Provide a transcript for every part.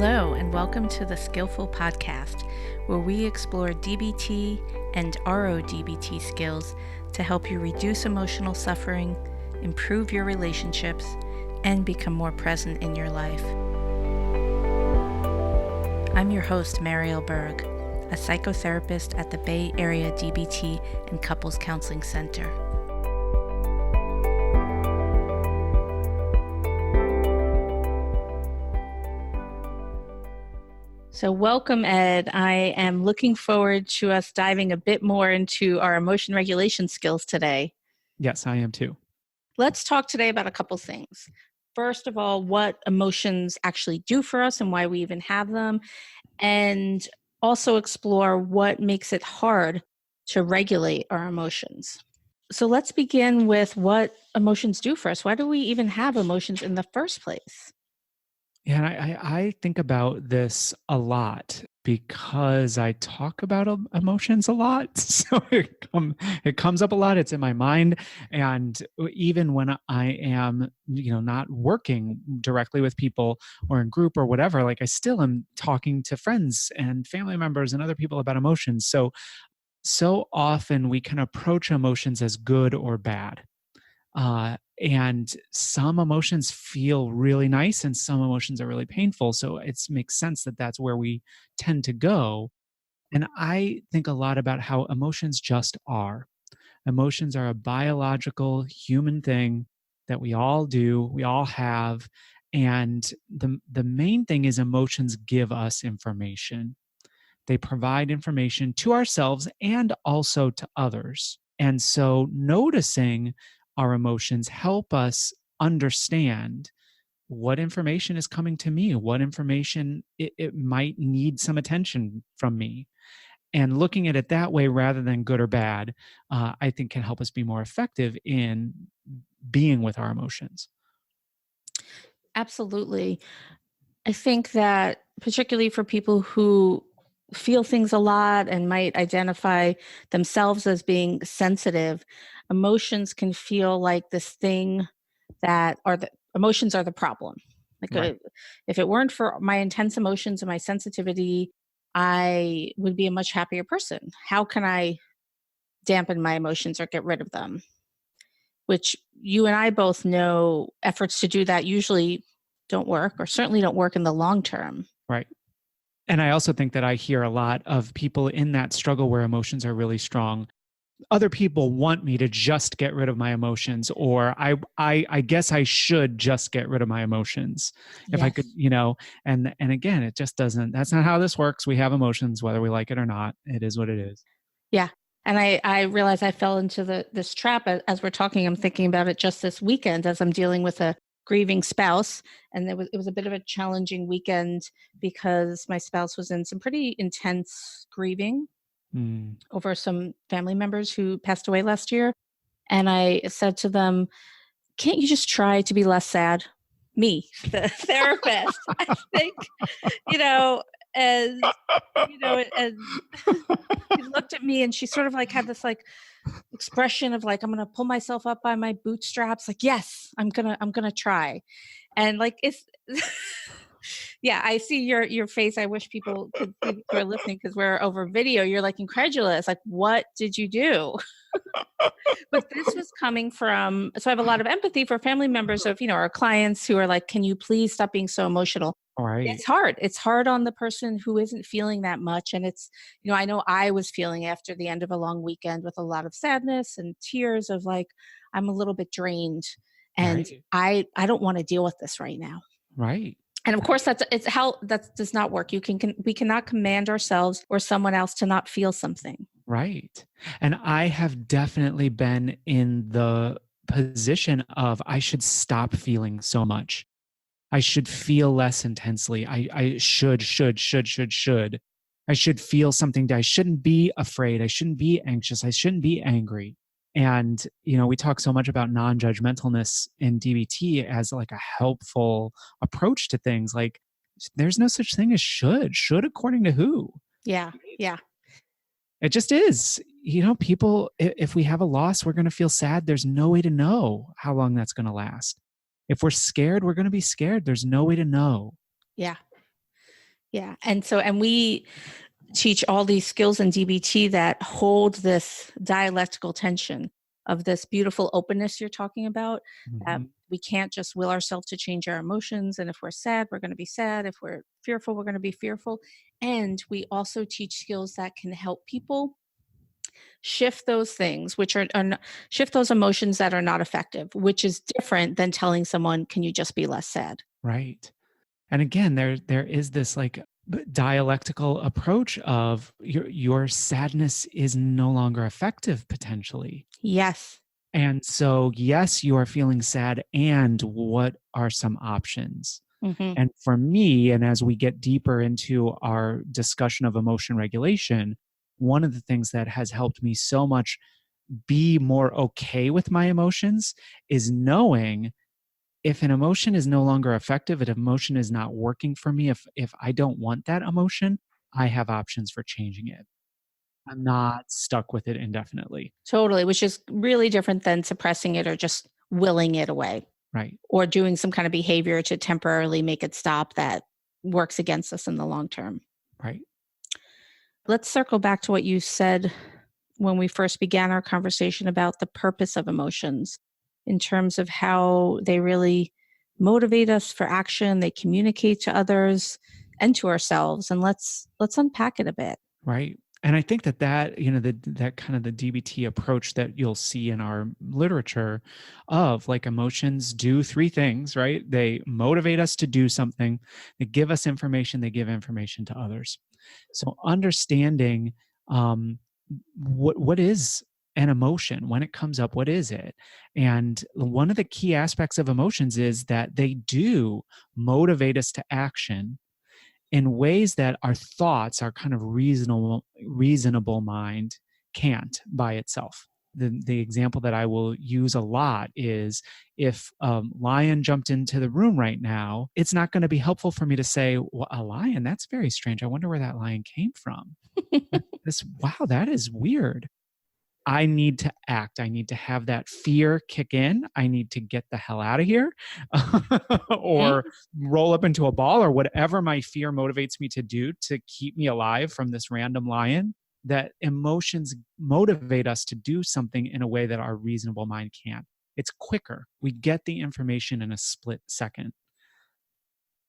Hello, and welcome to the Skillful podcast, where we explore DBT and RODBT skills to help you reduce emotional suffering, improve your relationships, and become more present in your life. I'm your host, Marielle Berg, a psychotherapist at the Bay Area DBT and Couples Counseling Center. So welcome, Ed. I am looking forward to us diving a bit more into our emotion regulation skills today. Yes, I am too. Let's talk today about a couple things. First of all, what emotions actually do for us and why we even have them, and also explore what makes it hard to regulate our emotions. So let's begin with what emotions do for us. Why do we even have emotions in the first place? Yeah, and I think about this a lot because I talk about emotions a lot. So it comes up a lot. It's in my mind. And even when I am, not working directly with people or in group or whatever, like I still am talking to friends and family members and other people about emotions. So often we can approach emotions as good or bad. And some emotions feel really nice and some emotions are really painful. So it makes sense that that's where we tend to go. And I think a lot about how emotions just are. Emotions are a biological human thing that we all do, we all have. And the main thing is emotions give us information. They provide information to ourselves and also to others. And so noticing our emotions help us understand what information is coming to me, what information it might need some attention from me. And looking at it that way rather than good or bad, I think can help us be more effective in being with our emotions. Absolutely. I think that particularly for people who feel things a lot and might identify themselves as being sensitive, emotions can feel like this thing that are the emotions are the problem. Like Right. if it weren't for my intense emotions and my sensitivity, I would be a much happier person. How can I dampen my emotions or get rid of them? Which you and I both know efforts to do that usually don't work, or certainly don't work in the long term. Right. And I also think that I hear a lot of people in that struggle where emotions are really strong. Other people want me to just get rid of my emotions, or I guess I should just get rid of my emotions if I could, Yes. and again, it just doesn't, that's not how this works. We have emotions, whether we like it or not. It is what it is. Yeah. And I realize I fell into this trap as we're talking. I'm thinking about it just this weekend as I'm dealing with a grieving spouse. And it was a bit of a challenging weekend because my spouse was in some pretty intense grieving Mm. over some family members who passed away last year. And I said to them, can't you just try to be less sad? Me, the therapist. I think, you know, as as she looked at me and she sort of like had this like expression of like, I'm gonna pull myself up by my bootstraps, like, yes, I'm gonna try. And like it's yeah, I see your face. I wish people could see who are listening because we're over video. You're like incredulous. Like, what did you do? But this was coming from, so I have a lot of empathy for family members of, our clients who are like, can you please stop being so emotional? All right. It's hard. It's hard on the person who isn't feeling that much. And it's, I know I was feeling after the end of a long weekend with a lot of sadness and tears of like, I'm a little bit drained and Right. I don't want to deal with this right now. Right. And of course, that does not work. We cannot command ourselves or someone else to not feel something. Right. And I have definitely been in the position of I should stop feeling so much. I should feel less intensely. I should. I should feel something. I shouldn't be afraid. I shouldn't be anxious. I shouldn't be angry. And, we talk so much about non-judgmentalness in DBT as like a helpful approach to things. Like there's no such thing as should. Should according to who? Yeah. Yeah. It just is. People, if we have a loss, we're going to feel sad. There's no way to know how long that's going to last. If we're scared, we're going to be scared. There's no way to know. Yeah. Yeah. And we teach all these skills in DBT that hold this dialectical tension of this beautiful openness you're talking about. Mhm. We can't just will ourselves to change our emotions. And if we're sad, we're going to be sad. If we're fearful, we're going to be fearful. And we also teach skills that can help people shift those things, which shift those emotions that are not effective, which is different than telling someone, can you just be less sad? Right. And again, there is this like dialectical approach of your sadness is no longer effective potentially. Yes. And so, yes, you are feeling sad. And what are some options? Hmm. And for me, and as we get deeper into our discussion of emotion regulation, one of the things that has helped me so much be more okay with my emotions is knowing if an emotion is no longer effective, if emotion is not working for me, if I don't want that emotion, I have options for changing it. I'm not stuck with it indefinitely. Totally, which is really different than suppressing it or just willing it away Right. or doing some kind of behavior to temporarily make it stop that works against us in the long term. Right. Let's circle back to what you said when we first began our conversation about the purpose of emotions in terms of how they really motivate us for action, they communicate to others and to ourselves. And let's unpack it a bit. Right. And I think that kind of the DBT approach that you'll see in our literature of like emotions do three things, right? They motivate us to do something, they give us information, they give information to others. So understanding what is an emotion when it comes up, what is it? And one of the key aspects of emotions is that they do motivate us to action in ways that our thoughts, our kind of reasonable mind can't by itself. The example that I will use a lot is if a lion jumped into the room right now, it's not going to be helpful for me to say, well, a lion, that's very strange. I wonder where that lion came from. Wow, that is weird. I need to act. I need to have that fear kick in. I need to get the hell out of here or Mhm. roll up into a ball or whatever my fear motivates me to do to keep me alive from this random lion. That emotions motivate us to do something in a way that our reasonable mind can't. It's quicker. We get the information in a split second.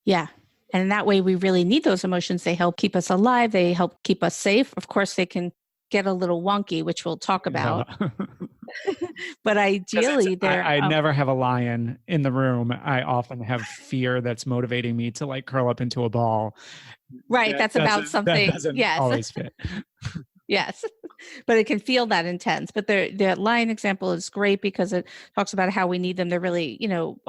Yeah. And that way we really need those emotions. They help keep us alive. They help keep us safe. Of course, they can get a little wonky, which we'll talk Yeah. about. But Because ideally, they're I never have a lion in the room. I often have fear that's motivating me to like curl up into a ball. right. That's about That something. doesn't Yes. always fit. Yes. But it can feel that intense. But the lion example is great because it talks about how we need them. They're really,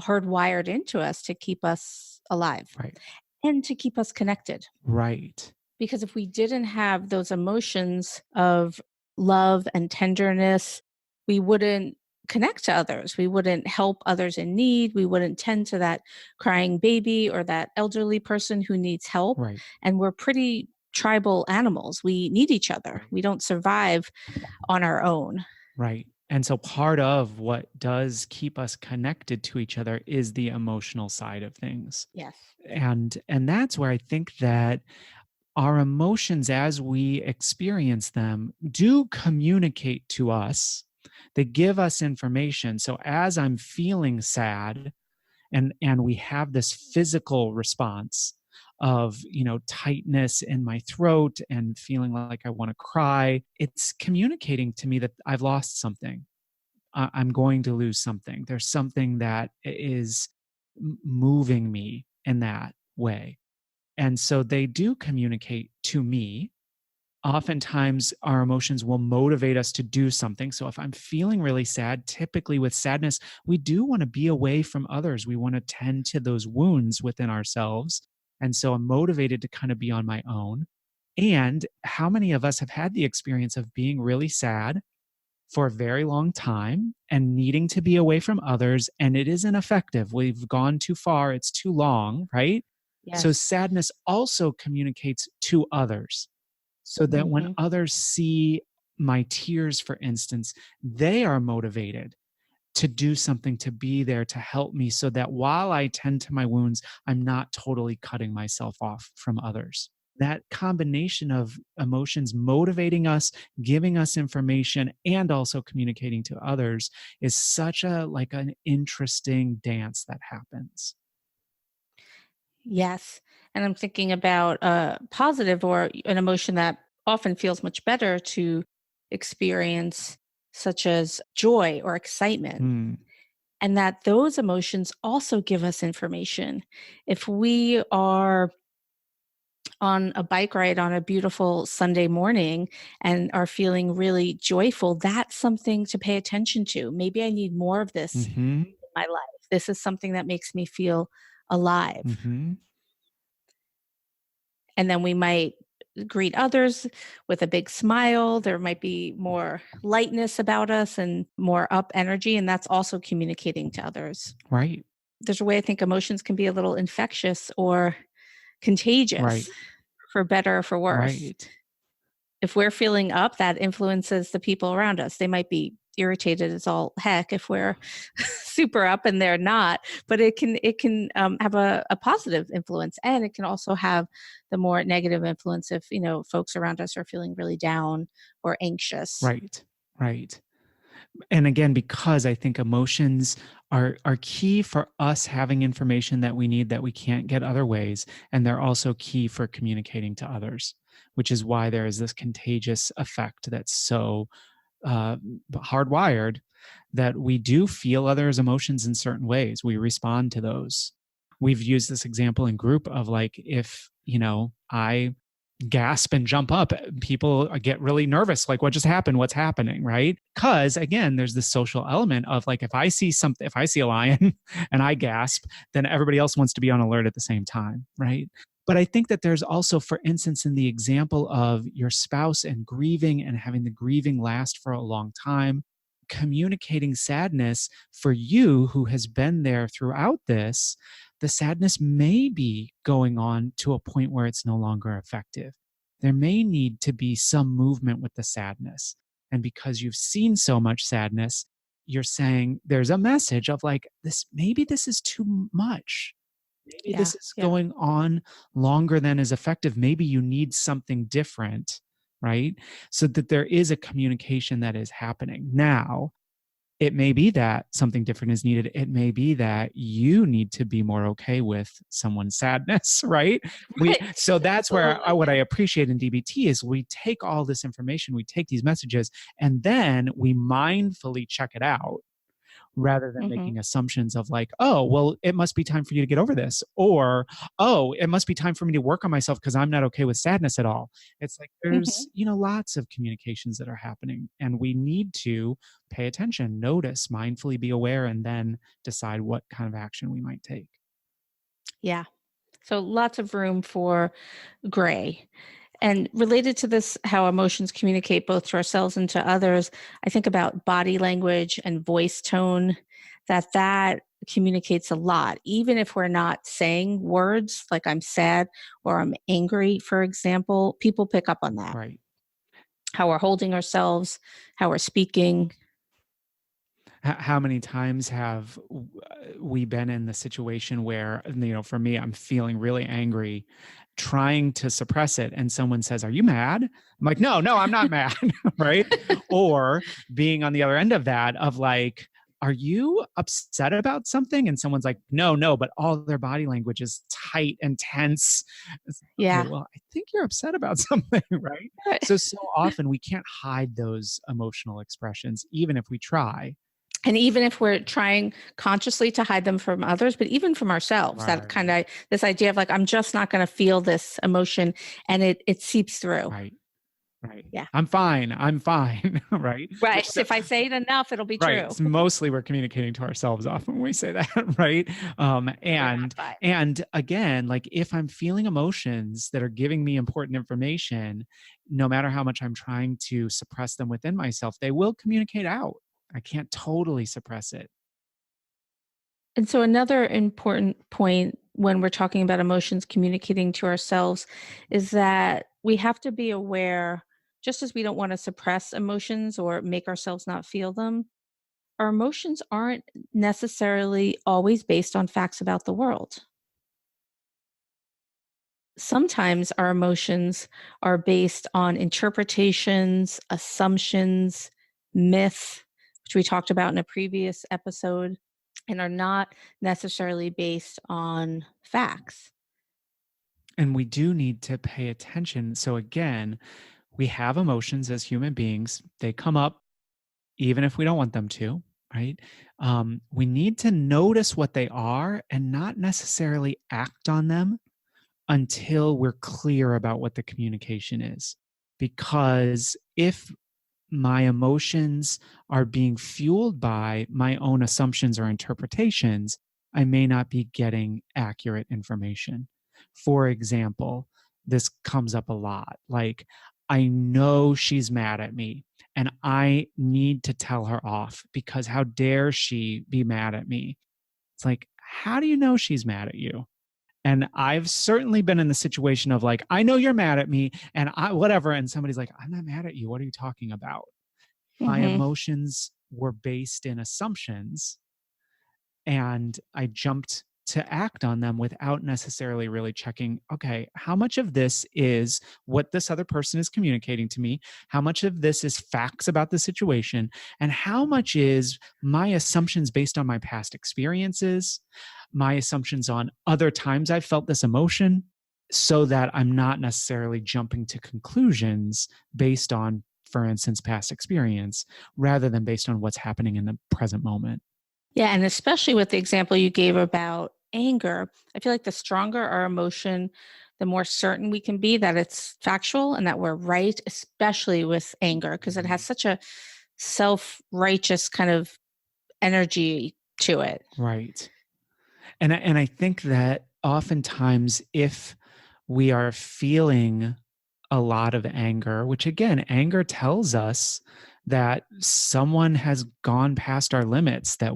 hardwired into us to keep us alive Right. and to keep us connected. Right. Because if we didn't have those emotions of love and tenderness, we wouldn't connect to others. We wouldn't help others in need. We wouldn't tend to that crying baby or that elderly person who needs help. Right. And we're pretty tribal animals. We need each other. Right. We don't survive on our own. Right. And so part of what does keep us connected to each other is the emotional side of things. Yes. And that's where I think that our emotions as we experience them do communicate to us. They give us information. So as I'm feeling sad and we have this physical response of tightness in my throat and feeling like I want to cry, it's communicating to me that I've lost something. I'm going to lose something. There's something that is moving me in that way. And so they do communicate to me. Oftentimes, our emotions will motivate us to do something. So, if I'm feeling really sad, typically with sadness, we do want to be away from others. We want to tend to those wounds within ourselves. And so, I'm motivated to kind of be on my own. And how many of us have had the experience of being really sad for a very long time and needing to be away from others? And it isn't effective. We've gone too far, it's too long, right? So, Yes. sadness also communicates to others so that when Hmm. others see my tears, for instance, they are motivated to do something, to be there, to help me so that while I tend to my wounds, I'm not totally cutting myself off from others. That combination of emotions motivating us, giving us information, and also communicating to others is such a like an interesting dance that happens. Yes. And I'm thinking about a positive or an emotion that often feels much better to experience, such as joy or excitement. Hmm. And that those emotions also give us information. If we are on a bike ride on a beautiful Sunday morning and are feeling really joyful, that's something to pay attention to. Maybe I need more of this Hmm. in my life. This is something that makes me feel alive. Hmm. And then we might greet others with a big smile. There might be more lightness about us and more up energy. And that's also communicating to others. Right. There's a way I think emotions can be a little infectious or contagious, Right. for better or for worse. Right. If we're feeling up, that influences the people around us. They might be irritated as all heck if we're super up and they're not, but it can have a positive influence, and it can also have the more negative influence if folks around us are feeling really down or anxious. Right. Right. And again, because I think emotions are key for us having information that we need that we can't get other ways, and they're also key for communicating to others, which is why there is this contagious effect that's so uh, hardwired, that we do feel others' emotions in certain ways. We respond to those. We've used this example in group of like, if, I gasp and jump up, people get really nervous. Like, what just happened? What's happening? Right. Because again, there's this social element of like, if I see something, if I see a lion and I gasp, then everybody else wants to be on alert at the same time. Right. But I think that there's also, for instance, in the example of your spouse and grieving and having the grieving last for a long time, communicating sadness for you who has been there throughout this, the sadness may be going on to a point where it's no longer effective. There may need to be some movement with the sadness. And because you've seen so much sadness, you're saying there's a message of like, this, maybe this is too much. Maybe Yeah, this is yeah, going on longer than is effective. Maybe you need something different, right? So that there is a communication that is happening. Now, it may be that something different is needed. It may be that you need to be more okay with someone's sadness, right? right. So that's where Absolutely. what I appreciate in DBT is we take all this information, we take these messages, and then we mindfully check it out rather than Hmm. making assumptions of like, oh, well, it must be time for you to get over this, or oh, it must be time for me to work on myself because I'm not okay with sadness at all. It's like Hmm. there's, lots of communications that are happening, and we need to pay attention, notice, mindfully be aware, and then decide what kind of action we might take. Yeah. So lots of room for gray. And related to this, how emotions communicate both to ourselves and to others, I think about body language and voice tone, that communicates a lot. Even if we're not saying words like I'm sad or I'm angry, for example, people pick up on that. Right. How we're holding ourselves, how we're speaking. How many times have we been in the situation where, for me, I'm feeling really angry, trying to suppress it, and someone says, "Are you mad?" I'm like, "No, no, I'm not mad." Right? Or being on the other end of that, of like, "Are you upset about something?" And someone's like, "No, no," but all their body language is tight and tense. It's like, okay, Yeah. well, I think you're upset about something, right? Right. So often we can't hide those emotional expressions, even if we try. And even if we're trying consciously to hide them from others, but even from ourselves, that kind Right. of this idea of like, I'm just not going to feel this emotion, and it seeps through. Right. Right. Yeah. I'm fine. I'm fine. Right. Right. Which If I say it enough, it'll be right. true. It's mostly we're communicating to ourselves often when we say that. Right. You're not And fine. and again, like if I'm feeling emotions that are giving me important information, no matter how much I'm trying to suppress them within myself, they will communicate out. I can't totally suppress it. And so, another important point when we're talking about emotions communicating to ourselves is that we have to be aware, just as we don't want to suppress emotions or make ourselves not feel them, our emotions aren't necessarily always based on facts about the world. Sometimes our emotions are based on interpretations, assumptions, myth, which we talked about in a previous episode, and are not necessarily based on facts. And we do need to pay attention. So, again, we have emotions as human beings, they come up even if we don't want them to, right? We need to notice what they are and not necessarily act on them until we're clear about what the communication is. Because if my emotions are being fueled by my own assumptions or interpretations, I may not be getting accurate information. For example, this comes up a lot. Like, I know she's mad at me and I need to tell her off because how dare she be mad at me? It's like, how do you know she's mad at you? And I've certainly been in the situation of like, I know you're mad at me and I, whatever. And somebody's like, I'm not mad at you. What are you talking about? My Mhm. emotions were based in assumptions and I jumped to act on them without necessarily really checking, okay, how much of this is what this other person is communicating to me? How much of this is facts about the situation? And how much is my assumptions based on my past experiences, my assumptions on other times I've felt this emotion, so that I'm not necessarily jumping to conclusions based on, for instance, past experience, rather than based on what's happening in the present moment. Yeah, and especially with the example you gave about anger, I feel like the stronger our emotion, the more certain we can be that it's factual and that we're right, especially with anger, because it has Mhm. such a self-righteous kind of energy to it. Right. And I think that oftentimes if we are feeling a lot of anger, which again, anger tells us that someone has gone past our limits, that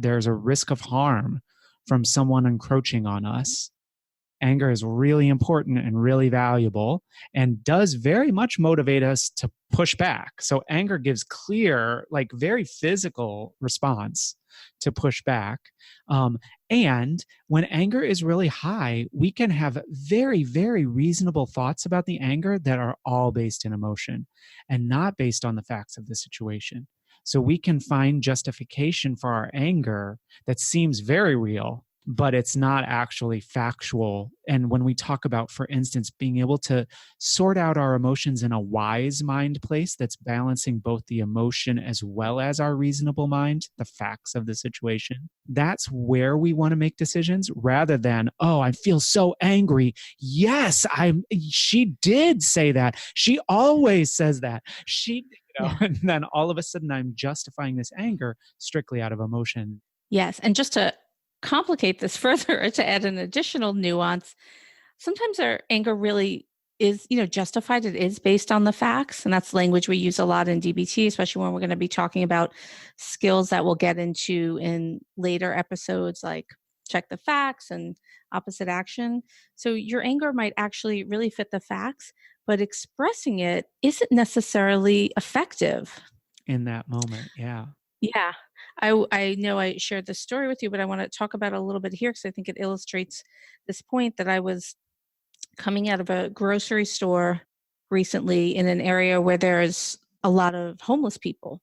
there's a risk of harm from someone encroaching on us. Anger is really important and really valuable and does very much motivate us to push back. So anger gives clear, like very physical response to push back. Um, and when anger is really high, we can have very, very reasonable thoughts about the anger that are all based in emotion and not based on the facts of the situation. So we can find justification for our anger that seems very real, but it's not actually factual. And when we talk about, for instance, being able to sort out our emotions in a wise mind place that's balancing both the emotion as well as our reasonable mind, the facts of the situation, that's where we want to make decisions rather than, oh, I feel so angry. Yes, she did say that. She always says that. Yeah. And then all of a sudden I'm justifying this anger strictly out of emotion. Yes. And just to complicate this further, or to add an additional nuance, sometimes our anger really is, justified. It is based on the facts. And that's language we use a lot in DBT, especially when we're going to be talking about skills that we'll get into in later episodes, like check the facts and opposite action. So your anger might actually really fit the facts, but expressing it isn't necessarily effective. In that moment. Yeah. Yeah. I know I shared this story with you, but I want to talk about it a little bit here because I think it illustrates this point that I was coming out of a grocery store recently in an area where there's a lot of homeless people.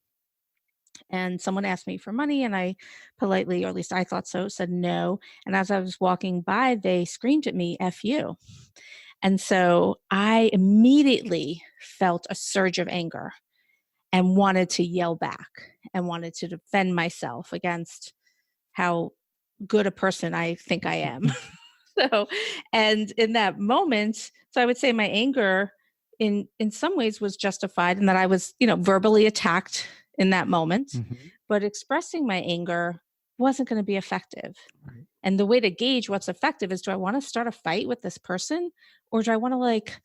And someone asked me for money, and I politely, or at least I thought so, said no. And as I was walking by, they screamed at me, F you. And so I immediately felt a surge of anger and wanted to yell back and wanted to defend myself against how good a person I think I am. So, and in that moment, so I would say my anger in some ways was justified, and that I was, verbally attacked in that moment, Mhm. but expressing my anger wasn't going to be effective. Right. And the way to gauge what's effective is, do I want to start a fight with this person, or do I want to, like,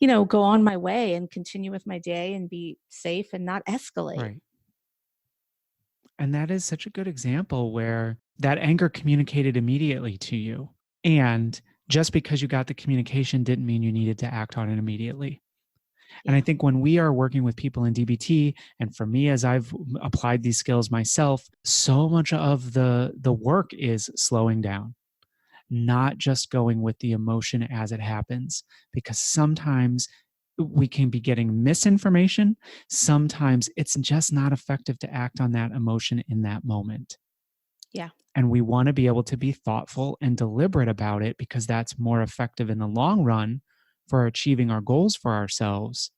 go on my way and continue with my day and be safe and not escalate? Right. And that is such a good example where that anger communicated immediately to you. And just because you got the communication didn't mean you needed to act on it immediately. And I Yeah. think when we are working with people in DBT, and for me, as I've applied these skills myself, so much of the work is slowing down, not just going with the emotion as it happens, because sometimes we can be getting misinformation. Sometimes it's just not effective to act on that emotion in that moment. Yeah. And we want to be able to be thoughtful and deliberate about it because that's more effective in the long run for achieving our goals for ourselves.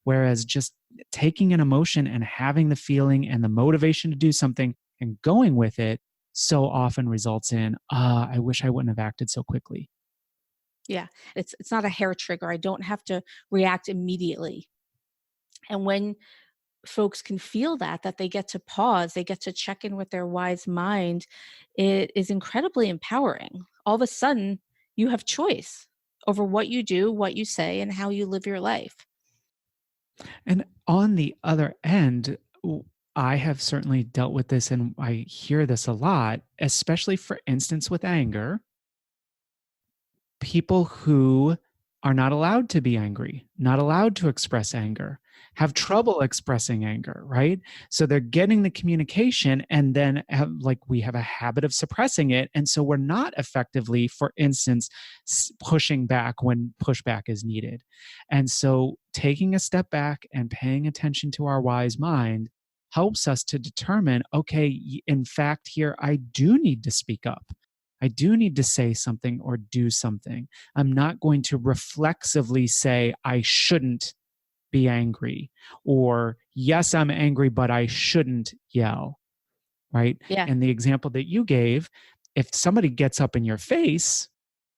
Whereas just taking an emotion and having the feeling and the motivation to do something and going with it so often results in, I wish I wouldn't have acted so quickly. Yeah. It's not a hair trigger. I don't have to react immediately. And when folks can feel that they get to pause, they get to check in with their wise mind, it is incredibly empowering. All of a sudden, you have choice over what you do, what you say, and how you live your life. And on the other end, I have certainly dealt with this and I hear this a lot, especially for instance with anger. People who are not allowed to be angry, not allowed to express anger, have trouble expressing anger, right? So they're getting the communication and then we have a habit of suppressing it. And so we're not effectively, for instance, pushing back when pushback is needed. And so taking a step back and paying attention to our wise mind helps us to determine, okay, in fact, here I do need to speak up. I do need to say something or do something. I'm not going to reflexively say, I shouldn't be angry, or yes, I'm angry, but I shouldn't yell, right? Yeah. And the example that you gave, if somebody gets up in your face,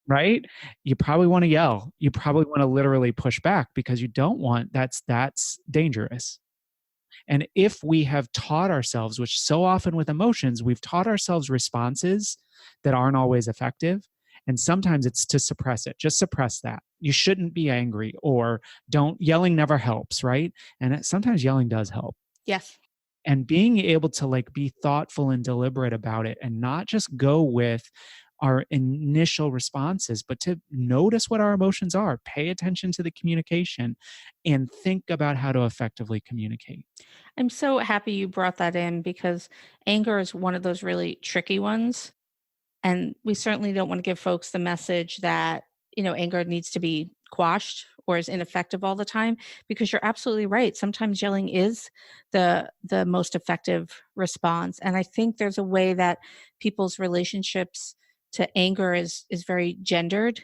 right, you probably want to yell. You probably want to literally push back because you don't want that's dangerous. And if we have taught ourselves, which so often with emotions, we've taught ourselves responses that aren't always effective. And sometimes it's to suppress it. Just suppress that. You shouldn't be angry, or don't, yelling never helps, right? And sometimes yelling does help. Yes. And being able to be thoughtful and deliberate about it and not just go with our initial responses, but to notice what our emotions are, pay attention to the communication, and think about how to effectively communicate. I'm so happy you brought that in because anger is one of those really tricky ones. And we certainly don't want to give folks the message that, anger needs to be quashed or is ineffective all the time, because you're absolutely right. Sometimes yelling is the most effective response. And I think there's a way that people's relationships to anger is very gendered,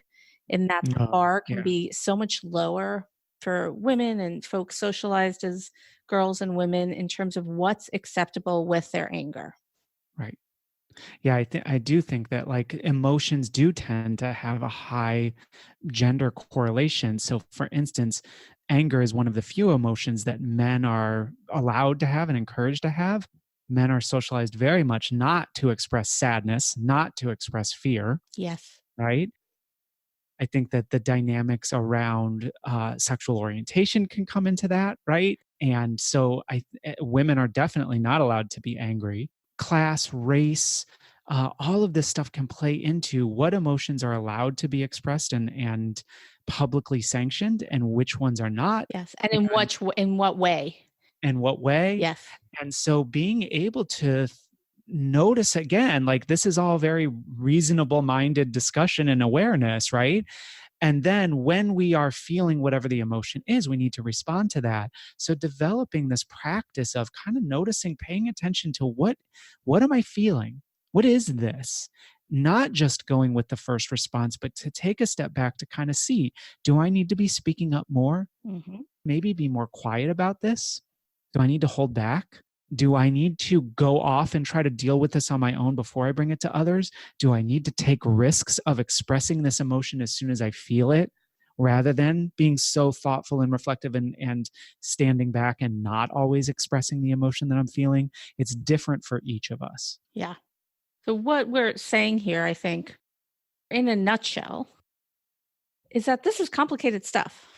in that the bar can Yeah, be so much lower for women and folks socialized as girls and women in terms of what's acceptable with their anger. right. Yeah, I do think that emotions do tend to have a high gender correlation. So for instance, anger is one of the few emotions that men are allowed to have and encouraged to have. Men are socialized very much not to express sadness, not to express fear, Yes. right? I think that the dynamics around sexual orientation can come into that, right? And so women are definitely not allowed to be angry. Class, race, all of this stuff can play into what emotions are allowed to be expressed and publicly sanctioned, and which ones are not, Yes, and and in what way? in what way. Yes. And so being able to notice again, this is all very reasonable minded discussion and awareness, right? And then when we are feeling whatever the emotion is, we need to respond to that. So developing this practice of kind of noticing, paying attention to what am I feeling? What is this? Not just going with the first response, but to take a step back to kind of see, do I need to be speaking up more? Mhm. Maybe be more quiet about this? Do I need to hold back? Do I need to go off and try to deal with this on my own before I bring it to others? Do I need to take risks of expressing this emotion as soon as I feel it, rather than being so thoughtful and reflective and standing back and not always expressing the emotion that I'm feeling? It's different for each of us. Yeah. So what we're saying here, I think, in a nutshell, is that this is complicated stuff.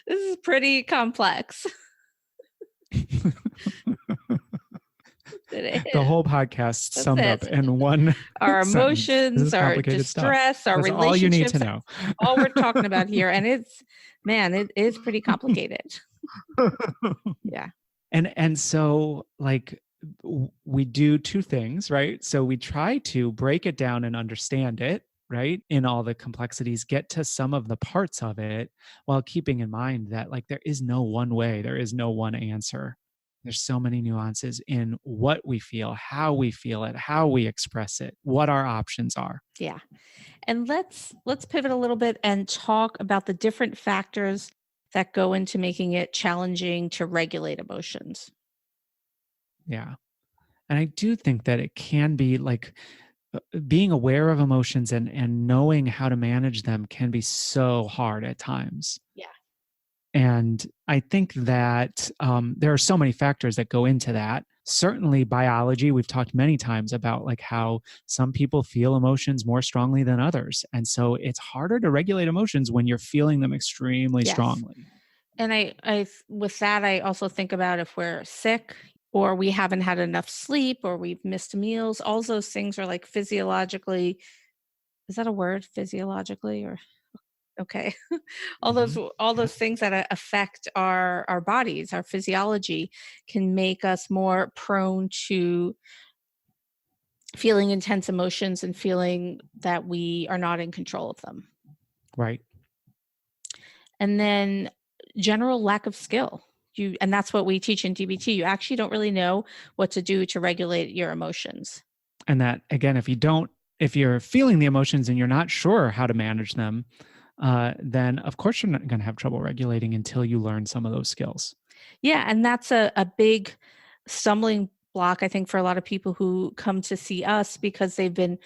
This is pretty complex. The It is. whole podcast That's summed up it. in one Our sentence. This emotions, is our complicated stuff. distress, our That's all you need to relationships, know. that's all we're talking about here. And it is pretty complicated. Yeah. And so like we do two things, right? So we try to break it down and understand it, right? In all the complexities, get to some of the parts of it while keeping in mind that like there is no one way, there is no one answer. There's so many nuances in what we feel it, how we express it, what our options are. Yeah. And let's pivot a little bit and talk about the different factors that go into making it challenging to regulate emotions. Yeah. And I do think that it can be like being aware of emotions and knowing how to manage them can be so hard at times. Yeah. And I think that there are so many factors that go into that. Certainly, biology, we've talked many times about like how some people feel emotions more strongly than others. And so it's harder to regulate emotions when you're feeling them extremely Yes. strongly. And with that, I also think about if we're sick or we haven't had enough sleep or we've missed meals, all those things are like physiologically, is that a word? Physiologically or okay. Mhm. All Yeah. those things that affect our bodies, our physiology can make us more prone to feeling intense emotions and feeling that we are not in control of them. Right. And then general lack of skill. And that's what we teach in DBT. You actually don't really know what to do to regulate your emotions. And that, again, if you're feeling the emotions and you're not sure how to manage them, then of course you're not going to have trouble regulating until you learn some of those skills. Yeah, and that's a big stumbling block, I think, for a lot of people who come to see us because they've been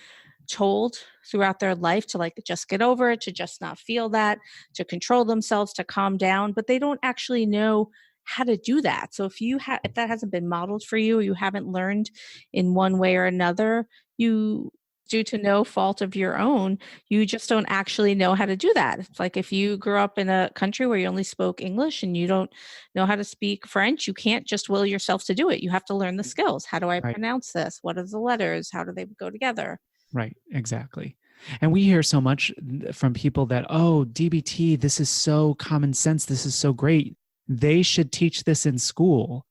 told throughout their life to like just get over it, to just not feel that, to control themselves, to calm down, but they don't actually know how to do that. So if that hasn't been modeled for you, or you haven't learned in one way or another, you due to no fault of your own, you just don't actually know how to do that. It's like if you grew up in a country where you only spoke English and you don't know how to speak French, you can't just will yourself to do it. You have to learn the skills. How do I Right. pronounce this? What are the letters? How do they go together? Right, exactly. And we hear so much from people that, oh, DBT, this is so common sense. This is so great. They should teach this in school.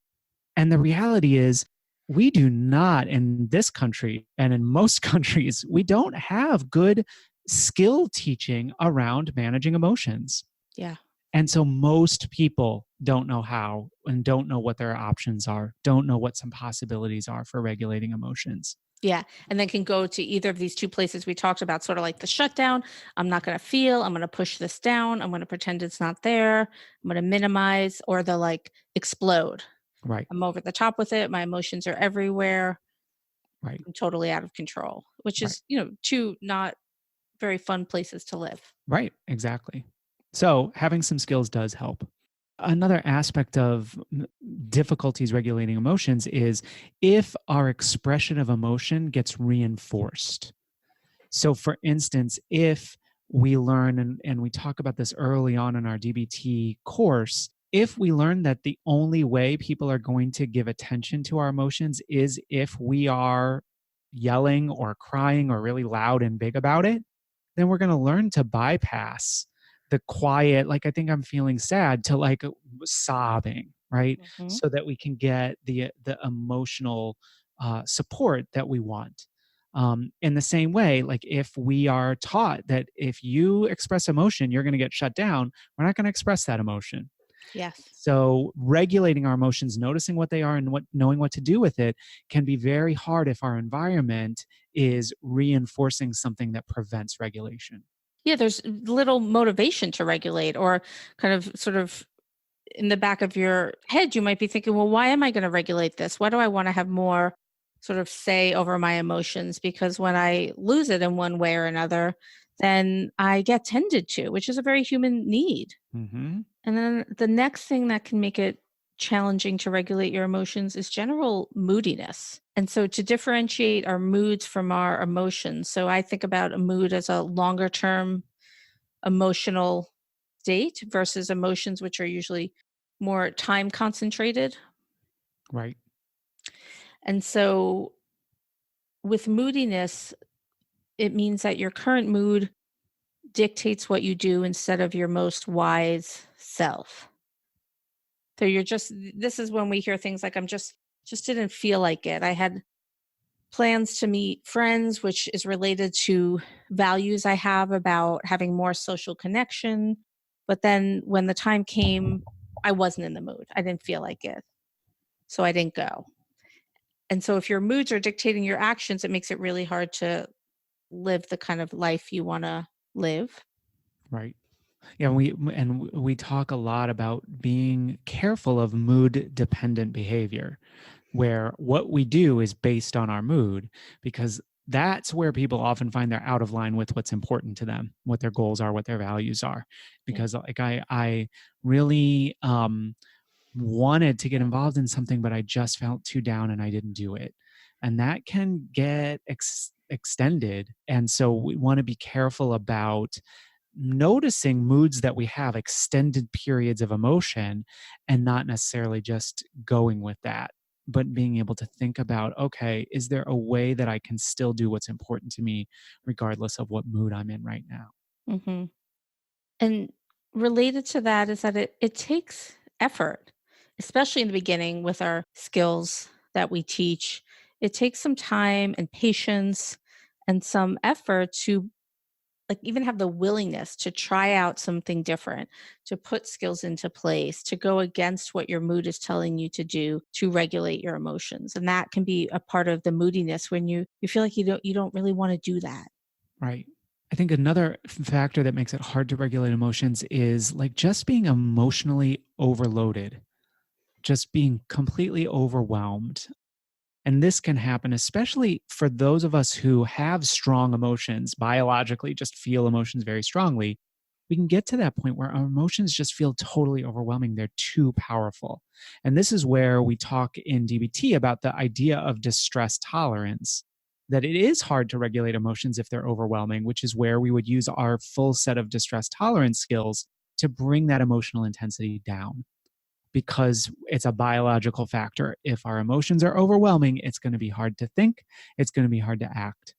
And the reality is, we do not in this country and in most countries, we don't have good skill teaching around managing emotions. Yeah. And so most people don't know how and don't know what their options are, don't know what some possibilities are for regulating emotions. Yeah, and then can go to either of these two places we talked about, sort of like the shutdown. I'm not going to feel, I'm going to push this down, I'm going to pretend it's not there, I'm going to minimize, or the like explode. Right, I'm over the top with it, my emotions are everywhere, right, I'm totally out of control, which right. is, two not very fun places to live. Right, exactly. So having some skills does help. Another aspect of difficulties regulating emotions is if our expression of emotion gets reinforced. So, for instance, if we learn, and we talk about this early on in our DBT course, if we learn that the only way people are going to give attention to our emotions is if we are yelling or crying or really loud and big about it, then we're going to learn to bypass the quiet, like, I think I'm feeling sad, to like sobbing, right? Mhm. So that we can get the emotional support that we want. In the same way, like if we are taught that if you express emotion, you're going to get shut down, we're not going to express that emotion. Yes. So regulating our emotions, noticing what they are and knowing what to do with it can be very hard if our environment is reinforcing something that prevents regulation. Yeah, there's little motivation to regulate, or kind of sort of in the back of your head, you might be thinking, well, why am I going to regulate this? Why do I want to have more sort of say over my emotions? Because when I lose it in one way or another, then I get tended to, which is a very human need. Hmm. And then the next thing that can make it challenging to regulate your emotions is general moodiness. And so to differentiate our moods from our emotions. So I think about a mood as a longer term emotional state versus emotions, which are usually more time concentrated. Right. And so with moodiness, it means that your current mood dictates what you do instead of your most wise self. So you're just this is when we hear things like I'm just didn't feel like it. I had plans to meet friends, which is related to values I have about having more social connection. But then when the time came, I wasn't in the mood. I didn't feel like it. So I didn't go. And so if your moods are dictating your actions, it makes it really hard to live the kind of life you want to live. Right. Yeah, we talk a lot about being careful of mood dependent behavior, where what we do is based on our mood, because that's where people often find they're out of line with what's important to them, what their goals are, what their values are. Yeah. Because like I really wanted to get involved in something, but I just felt too down and I didn't do it. And that can get extended. And so we want to be careful about noticing moods that we have, extended periods of emotion, and not necessarily just going with that, but being able to think about, okay, is there a way that I can still do what's important to me regardless of what mood I'm in right now? hmm And related to that is that it takes effort, especially in the beginning with our skills that we teach. It takes some time and patience and some effort to like even have the willingness to try out something different, to put skills into place, to go against what your mood is telling you to do to regulate your emotions. And that can be a part of the moodiness when you feel like you don't really want to do that. Right. I think another factor that makes it hard to regulate emotions is like just being emotionally overloaded, just being completely overwhelmed. And this can happen, especially for those of us who have strong emotions, biologically, just feel emotions very strongly. We can get to that point where our emotions just feel totally overwhelming. They're too powerful. And this is where we talk in DBT about the idea of distress tolerance, that it is hard to regulate emotions if they're overwhelming, which is where we would use our full set of distress tolerance skills to bring that emotional intensity down, because it's a biological factor. If our emotions are overwhelming, it's going to be hard to think, it's going to be hard to act.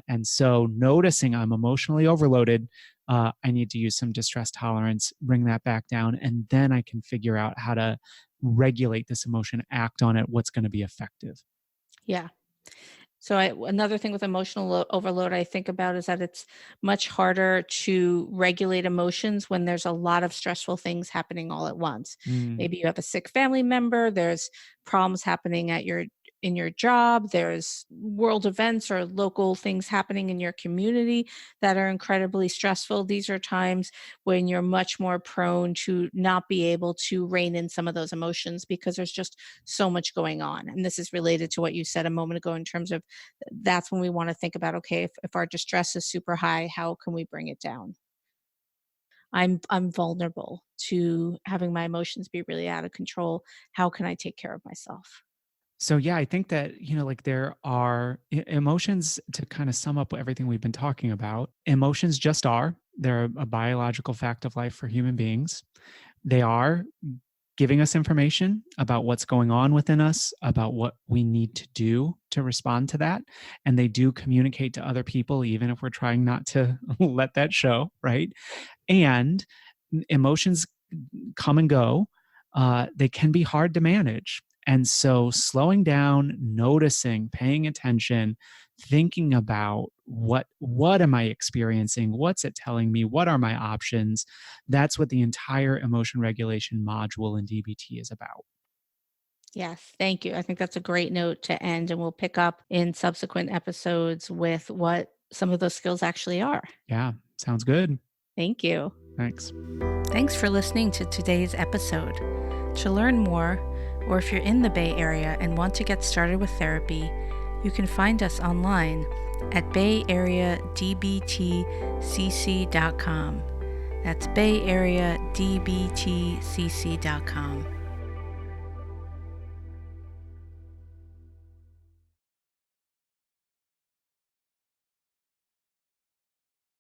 And so, noticing I'm emotionally overloaded, I need to use some distress tolerance, bring that back down, and then I can figure out how to regulate this emotion, act on it, what's going to be effective. Yeah. So another thing with emotional overload I think about is that it's much harder to regulate emotions when there's a lot of stressful things happening all at once. Mm, Maybe you have a sick family member, there's problems happening at your in your job, there's world events or local things happening in your community that are incredibly stressful. These are times when you're much more prone to not be able to rein in some of those emotions because there's just so much going on. And this is related to what you said a moment ago in terms of that's when we want to think about okay, if our distress is super high, how can we bring it down? I'm vulnerable to having my emotions be really out of control. How can I take care of myself? So yeah, I think that, like there are emotions, to kind of sum up everything we've been talking about. Emotions just are. They're a biological fact of life for human beings. They are giving us information about what's going on within us, about what we need to do to respond to that. And they do communicate to other people, even if we're trying not to let that show, right? And emotions come and go. They can be hard to manage. And so, slowing down, noticing, paying attention, thinking about what am I experiencing? What's it telling me? What are my options? That's what the entire emotion regulation module in DBT is about. Yes, thank you. I think that's a great note to end, and we'll pick up in subsequent episodes with what some of those skills actually are. Yeah, sounds good. Thank you. Thanks. Thanks for listening to today's episode. To learn more, or if you're in the Bay Area and want to get started with therapy, you can find us online at bayareadbtcc.com. That's bayareadbtcc.com.